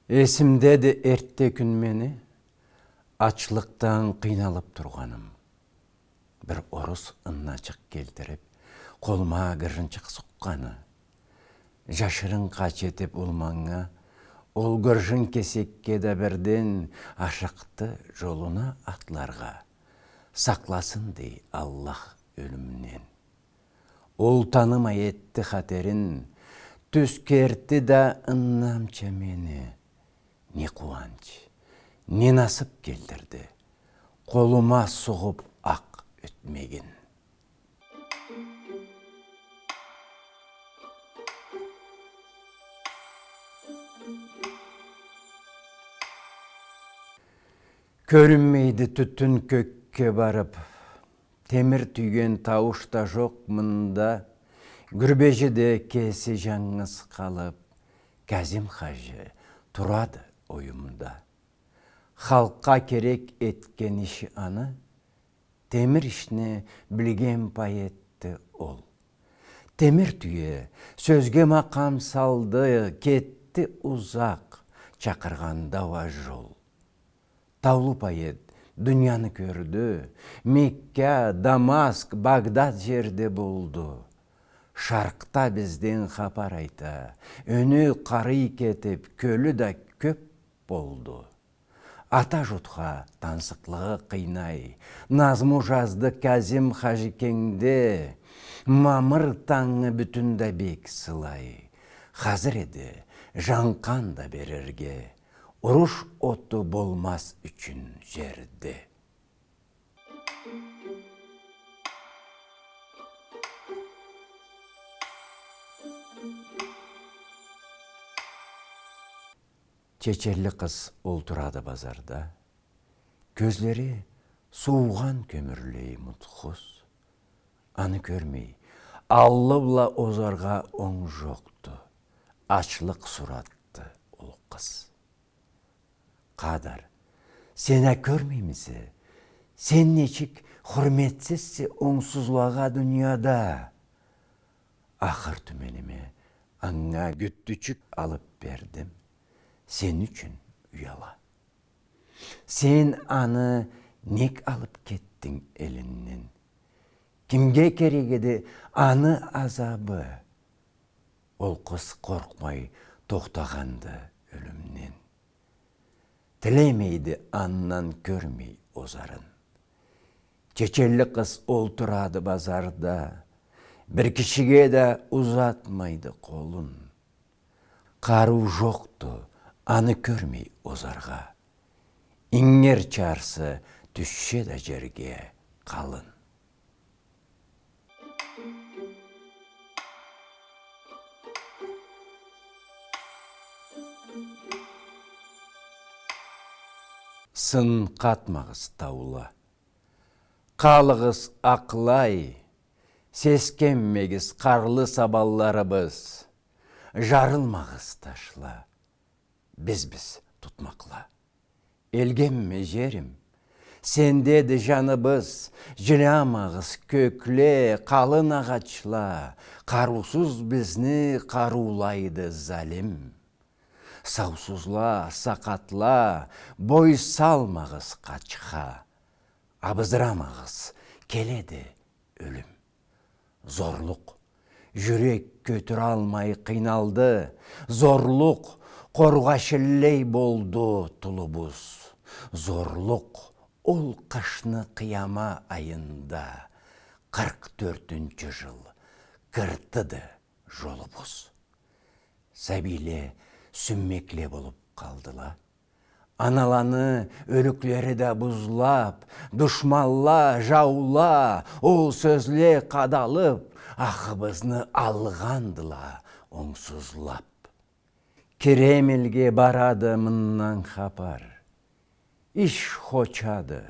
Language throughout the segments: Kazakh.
Esimde эртте күн мені, açlıktan қиналып тұрғаным. Bir орыс ынначық келтіріп, қолма гіржінчік сұққаны. Жашырын қачетіп олмаңа, ол гіржін кесекке да бірден ашықты жолына атларға. Сақласын дей Аллах өлімнен. Ол танымай етті қатерін, түскерті да ыннамча мені. Не қуанч, не насып келдірді, қолыма сұғып ақ өтмеген. Көрінмейді түтін көкке барып, темір түйген тауышта жоқ мұнда, гүрбежіде кесі жаңыз қалып, Кәзім Хажы тұрады ойымда. Халыққа керек еткен іші аны, темір ішіне білген пай етті ол. Темір түйе сөзге мақам салды, кетті ұзақ, чақырғанда ва жол. Таулы пайет дүнияны көрді, Мекке, Дамаск, Багдад жерде болды. Шарқта бізден хапар айта, өні қари кетіп, көлі да көп болды. Ата жұтқа тансықлығы қинай, назму жазды Кәзім Хажикеңде, мамыр таңы бүтінді бек сылай. Қазір еді жанқан да берерге, ұрыш оты болмас үшін жерде. Чечерлі қыз олтырады базарда, көзлері суыған көмірлей мұтқыз. Аны көрмей, аллыбла озарға оң жоқты, ачлық сұратты ол қыз. Қадар, сені көрмеймізі, сен нечік құрметсізсі оңсызлаға дүнияда. Ақыр түменіме аңа күттүчік алып бердім. Sen üçün uyala. Sen anı nek alıp kettin elinden. Kimge keregedi anı azabı. Ol kız korkmay toқтағанды ölümden. Tilemeydi annan görmey ozarın. Çeçelli kız olturadı bazarda. Bir kişiге de uzatmaydı kolun. Қару жоқты. Аны көрмей озарға, иңер чарсы түсше да жерге қалын. Сын қатмағыз таула, қалығыз ақлай, сескенмегіз қарлы сабалларыбыз, жарылмағыз ташла. Біз тұтмақла. Елгенме жерім, сендеді жаныбыз, жыламағыз көкле, қалын ағачла, қарусыз бізні қарулайды залим. Саусызла, сақатла, бой салмағыз қачқа, абыздырамағыз, келеді өлім. Зорлық, жүрек көтір алмай қиналды, зорлық, Қорғашылей болды тұлыбыз. Зорлық ол қашны қияма айында 44-ші жыл кіртіді жолыбыз. Сәбиле сүммекле болып қалдыла. Аналаны өліклері да бұзлап, дұшмалла, жаула, ол сөзле қадалып, ақыбызны алғандыла оңсызлап. Кремльге барады мыннан хапар. Иш хочады,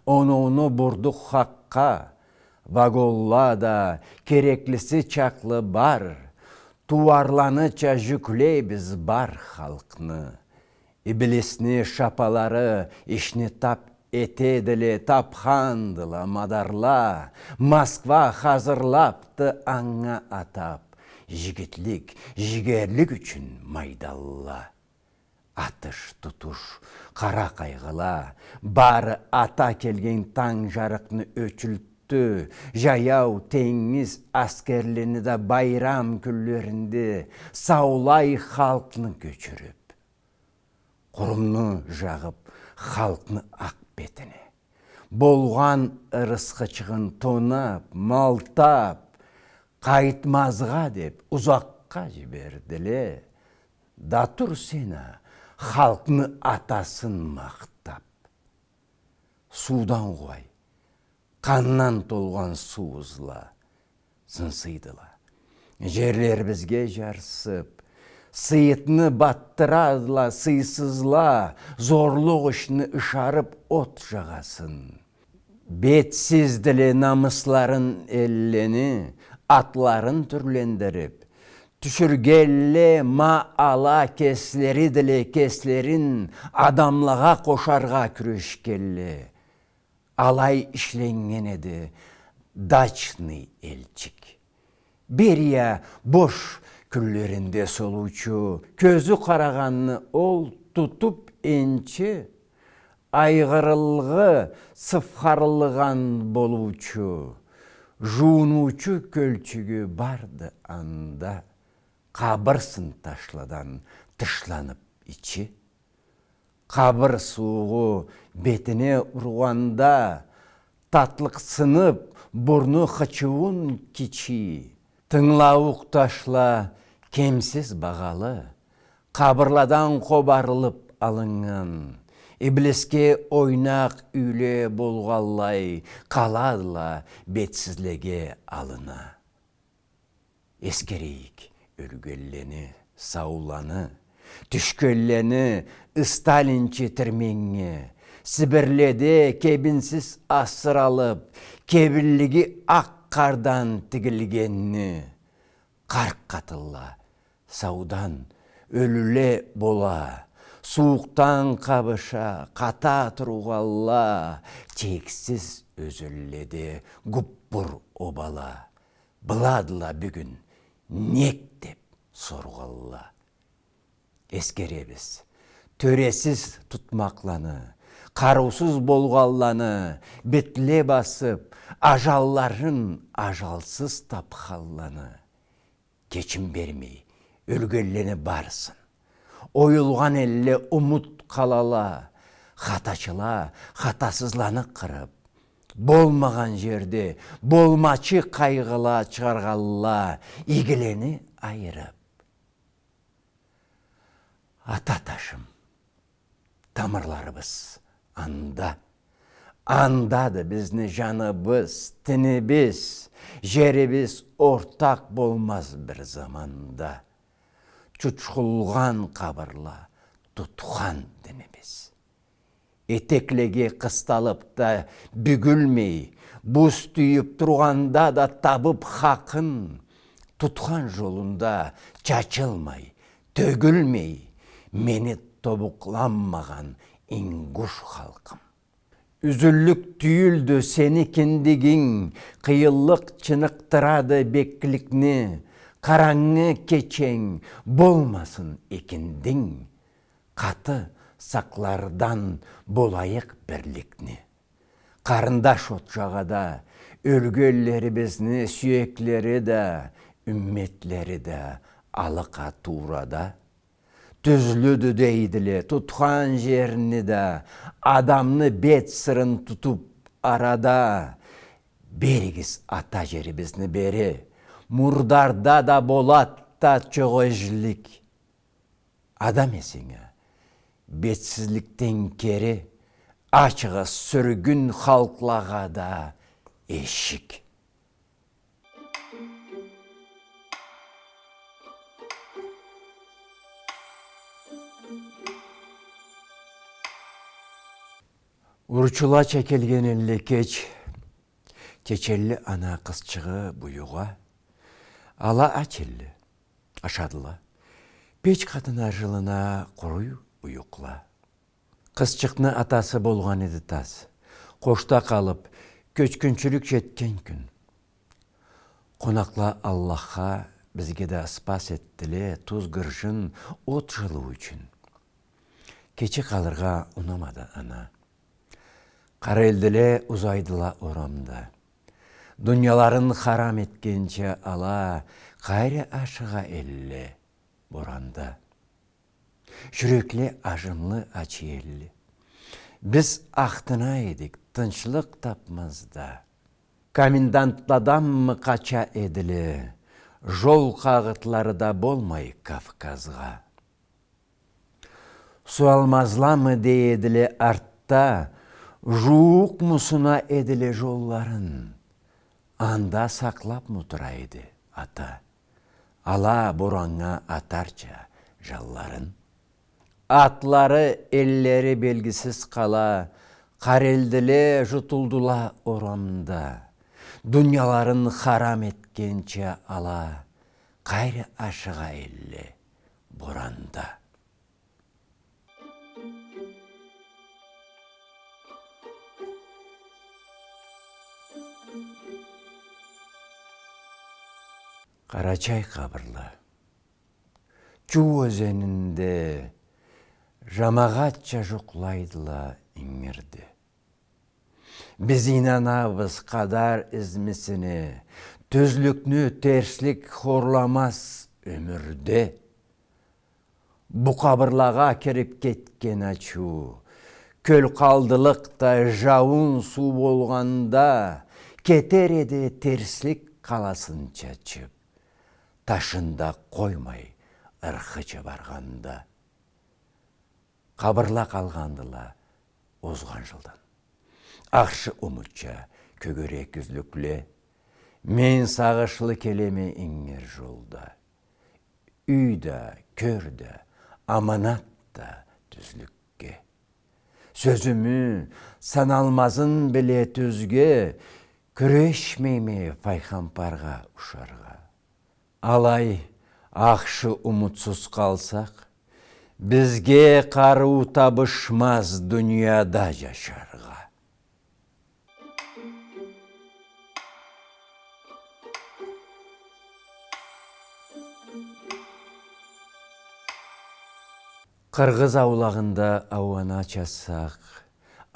оны бұрдық хаққа. Ваголла да кереклісі чақлы бар. Туарланыча жүклейбіз бар халқны. Иблесіне шапалары ішіне тап етеділі тапхандыла мадарла. Москва хазырлапты аңа атап. Жігітлік, жігерлік үшін майдалла. Атыш тұтуш, қара қайғыла, бары ата келген таң жарықны өчілтті, жаяу теңіз аскерлені да байрам күллерінде саулай халқны көчіріп. Құрымны жағып, халқны ақ бетіне. Болған ырысқычығын тонап, малтап, қайтмазға деп ұзаққа жіберділе. Да тұр сені, халқны атасын мақтап. Судан қой, қаннан толған су ұзла, сынсыйдыла. Жерлер бізге жарсып, сыйытны баттырадыла, сыйсызла, зорлық үшіні ұшарып от жағасын. Бетсізділі намысларын әллені, атларын түрлендіріп, түшіргелі ма ала кеслері ділі кеслерін адамлаға қошарға күрешкелі. Алай ішленген еді дачный элчик. Берия бош күллерінде солучу, көзі қарағанны ол тұтып енчі, айғырылғы сыфқарылыған болучу, жуынучу көлчігі барды анда. Қабырсын ташладан тышланып ичи. Қабыр суығы бетіне ұрғанда, татлық сынып, бұрны қычуын кичи. Тыңлауық ташла кемсіз бағалы, қабырладан қобарылып алынған. Ибліске ойнақ үйле болғалай, қаладыла бетсізлеге алына. Ескерейік өргеллені, сауланы, түшкеллені Сталинче тірменге, Сібірледе кебінсіз асыр алып, кебірлігі ақ қардан тігілгенні, қарқ қатылла, саудан өліле бола, суықтан қабыша, қата тұруғалла, тексіз өзілледе гүппұр обала, бұладыла бүгін, нек деп сорғалла. Ескеребіз, төресіз тұтмақланы, қарусыз болғалланы, бетле басып, ажалларын ажалсыз тапқалланы. Кечім бермей, өлгеллені барсын. Ойылған әлі ұмыт қалала, хатачыла, хатасызланы қырып. Болмаған жерде, болмачы қайғыла чығарғалла, игілені айырып. Ата ташым, тамырларыбыз анда. Андады бізні жаныбыз, тінібіз, жеребіз ортақ болмаз бір заманда. Чүчқылған қабырла, тұтқан дінібіз. Етеклеге қысталып та бүгілмей, бұз түйіп тұрғанда да табып хақын, тұтқан жолында чачылмай, төгілмей, мені тобуқланмаған ингуш халқым. Үзіллік түйілді сені кендігің, қиыллық чынықтырады бекілікні, қараңы кечең болмасын екендің, қаты сақлардан болайық бірлікні. Қарындаш от жағада, өлгелері бізні сүйеклері де, үмметлері де алықа турада. Түзлүді дейділі, тұтқан жеріні де, адамны бет сырын тұтып арада. Берегіз ата жері бізні бері, мұрдарда да болатта чоғыжлік. Адам есіңі, бетсізліктен кері, ашығы сүргін халқлаға да ешік. Урчула чекелген әлі кеч, кечелі ана қысчығы бұйуға, ала ачелі, ашадыла, печ қатына жылына құруй ұйықла. Қысчықны атасы болған еді тас, қошта қалып, көчкіншілік жеткен күн. Қонақла Аллахқа бізге де спас еттіле тұз гыржын от жылу үшін. Кече қалырға ұнамады ана. Қарелділе ұзайдыла орамда. Дүнияларын харам еткенше ала, қайры ашыға әлі боранда. Жүрекли ажымлы ачы елі. Біз ақтына едік, тыншылық тапмазда. Комендантладан мы қача еділі, жол қағытлары да болмай Кавказға. Суалмазламы дейділі артта, жуық мұсына еділі жолларын. Анда сақлап мұтырайды ата. Ала боранға атарча жалларын. Атлары еллері белгісіз қала, қарелділе жұтылдыла орамда. Дүнияларын харам еткенше ала, қайры ашыға елі боранда. Қарачай қабырлы. Чу өзенінде жамағатча жұқлайдыла еңірді. Біз инанабыз қадар ізмісіне, төзлікні терслік хорламас өмірде. Бұ қабырлаға керіп кеткен ачу, көл қалдылықта жауын су болғанда, кетер еді терслік қаласын чачып. Ташында қоймай ырқычы барғанда. Қабырла қалғандыла озған жылдан. Ақшы ұмытча көгерек үзлікле, мен сағышлы келеме еңер жолда. Үйда, көрді, аманатта түзлікке. Сөзімі саналмазын біле түзге, күрешмейме пайғамбарға ұшарға. Алай, ақшы ұмытсыз қалсақ, бізге қару табышмаз дүнияда жашарға. Қырғыз аулағында ауана часақ,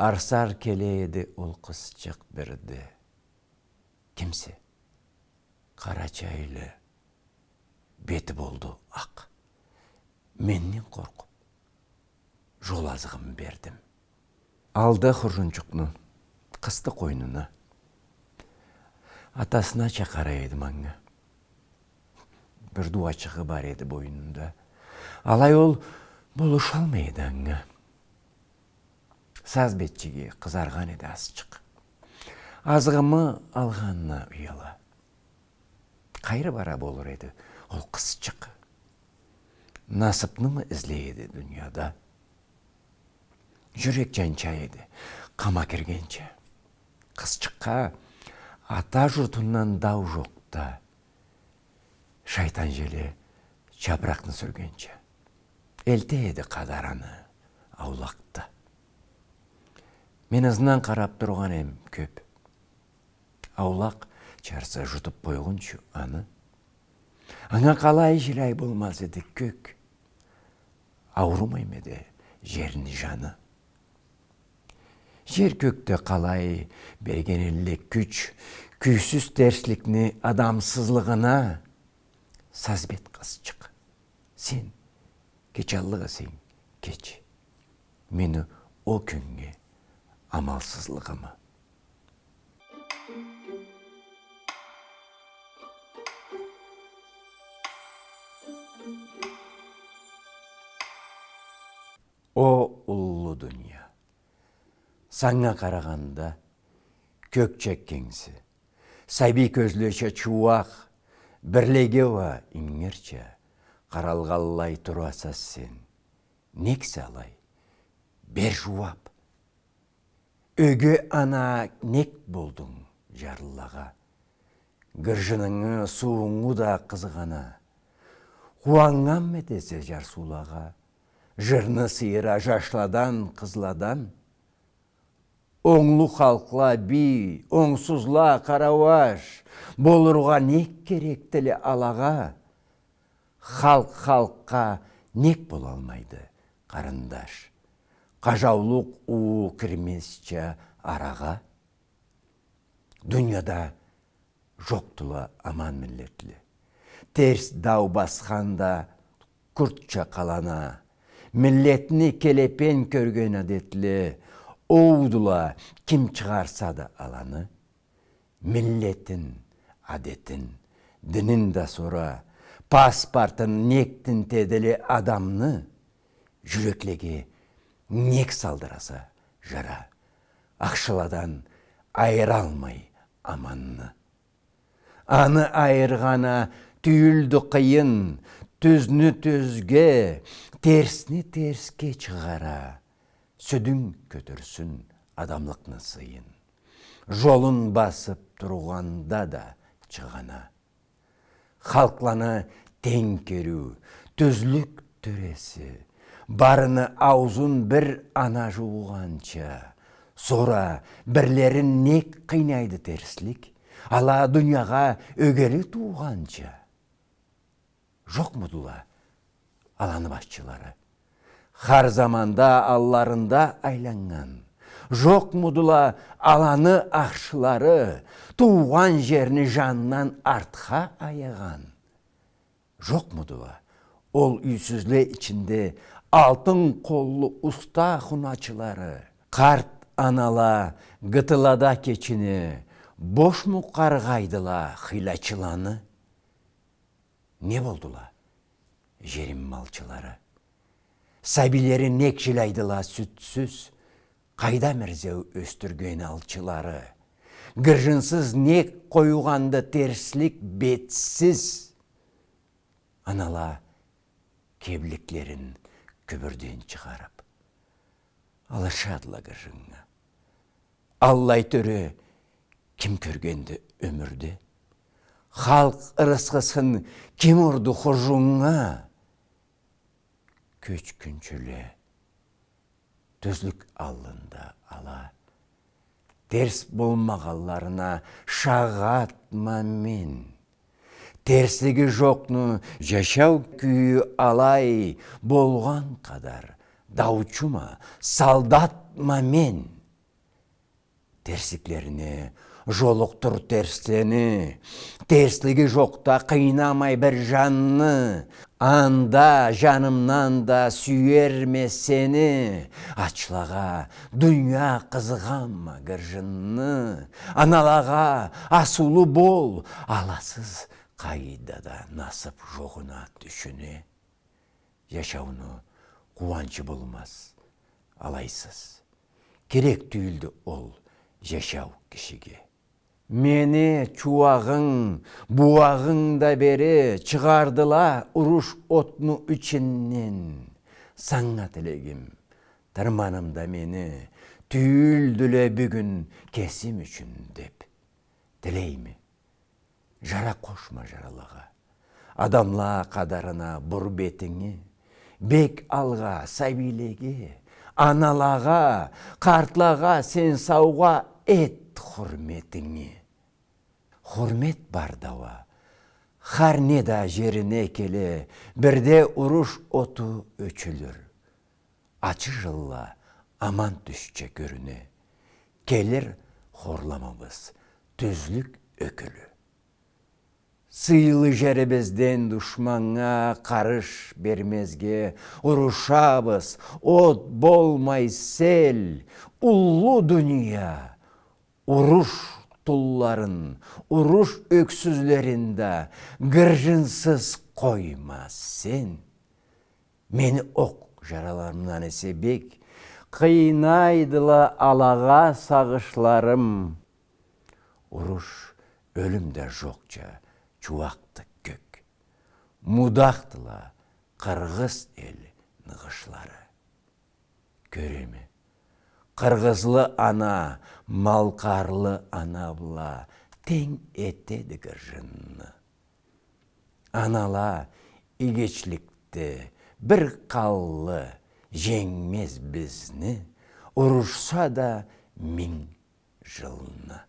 арсар келейді ол қысчық бірді. Кемсе? Қарачайлы. Беті болды ақ. Меннен қорқып, жол азығым бердім. Алды құржынчықны, қысты қойнына. Атасына чақара едім аңа. Бір дуачығы бар еді бойынында. Алай ол болыш алмайды аңа. Саз бетчеге қызарған еді асчық. Азығымы алғанына ұяла. Қайры бара болыр еді. Ол қысчық. Насыпнымы ізлейді дүнияда. Жүрек жанча еді, қама кергенше. Қысчыққа ата жұртынан дау жоқта. Шайтан желе чапырақны сөргенше. Әлте еді қадараны аулақты. Мен ызынан қарап тұрған ем көп. Аулақ чарса жұтып қойғыншы аны. Аңа қалай жирай болмаз еді көк. Аурумаймеді жеріні жаны. Жер көкті қалай бергенелі күч, күйсіз терслікні адамсызлығына. Сазбет қысчық. Сен кечаллығы сен кеч. Мені ол күнге амалсызлығымы. О ұллы дүния, саңа қарағанда көк чеккеңсі, сәби көзлөші чуақ, бірлеге ва иңерче, қаралғаллай тұрасас сен. Нексе алай, бер жуап. Өге ана нек болдың жарлаға, гіржініңі суыңы да қызғана. Хуаңам метесе жарсулаға, жырны сыйра жашладан қызладан. Оңлы халқла би, оңсызла қарауаш, болырға нек керектілі алаға. Халыққа нек бола алмайды қарындаш Қажаулық уы кірмесче араға. Дүнияда жоқтыла аман миллетлі. Терс дау басқанда күртче қалана. Миллетіні келепен көрген әдетлі. Оудыла кім шығарса да аланы. Миллетін, адетін, дінін да сора. Паспортын нектін теділі адамны жүреклеге нек салдыраса жара. Ақшыладан айыра алмай аманны. Аны айырғана түйілді қиын, түзні түзге, терсні терске шығара. Сөдің көтірсін адамлықны сыйын. Жолын басып тұрғанда да шығана. Халқланы тең керу, түзлік түресі, барыны аузын бір ана жуғанша, сора бірлерін нек қинайды терслік, ала дүнияға өгелі туғанша. Жоқ мұдыла аланы басшылары, қар заманда алларында айланған. Жоқ мұдыла аланы ақшылары, туған жерні жаннан артқа аяған. Жоқ мұдыла ол үйсізле ішінде алтын қолы ұста құначылары. Қарт анала гытылада кечіне, бош му қарғайдыла хилачыланы. Не болдыла? Жерім малчылары. Сәбилері нек жылайдыла сүтсіз, қайда мірзеу өстірген алчылары. Гіржінсіз нек қойуғанды терслік бетсіз. Анала кебліклерін күбірден шығарып. Алышадыла гіржіңі. Аллай түрі кім көргенді өмірді? Халық ырысқысын кім ұрды құжыңа? Көч күнчілі түзлік алында ала. Терс болмағаларына шағатма мен. Терслігі жоқны жашау күйі алай болған қадар. Даучума, салдатма мен. Терсіклеріне жолықтыр терслені. Терслігі жоқта қинамай бір жанны. Анда жанымнан да сүйерме сені. Ачлаға дүния қызығанма гіржінні. Аналаға асулы бол, аласыз қайдада насып жоғына түшіне. Яшауны қуанчы болмас, алайсыз. Керек түйілді ол жашау кішіге. Мені чуағың, буағың да бері шығардыла ұруш отны үчіннен. Саңа тілегім, тырманымда мені түйілділі бүгін кесім үшін деп. Тілеймі? Жара қошма жаралаға. Адамла қадарына бұр бетіңе, бек алға сәбилеге, аналаға, қартлаға сен сауға ет құрметіңе. Құрмет бар дауа, қар неда жеріне келе, бірде ұруш оту өчілір. Ачы жылла аман түшче көріне, келір хорламамыз түзлік өкілі. Сыйлы жеребізден дұшманға қарыш бермезге ұрышабыз, от болмай сел, ұллы дүния. Ұруш тұлларын, ұруш өксізлерінде гіржінсіз қоймас сен. Мені оқ жараларымнан есебек, қиынайдыла алаға сағышларым. Ұруш өлімді жоқча чуақты көк. Мудақтыла қырғыз ел нығышлары. Көреме, қырғызлы ана, малқарлы ана бұла тең етеді гіржінні. Анала игечлікті бір қаллы жеңмез бізні, ұрышса да мин жылны.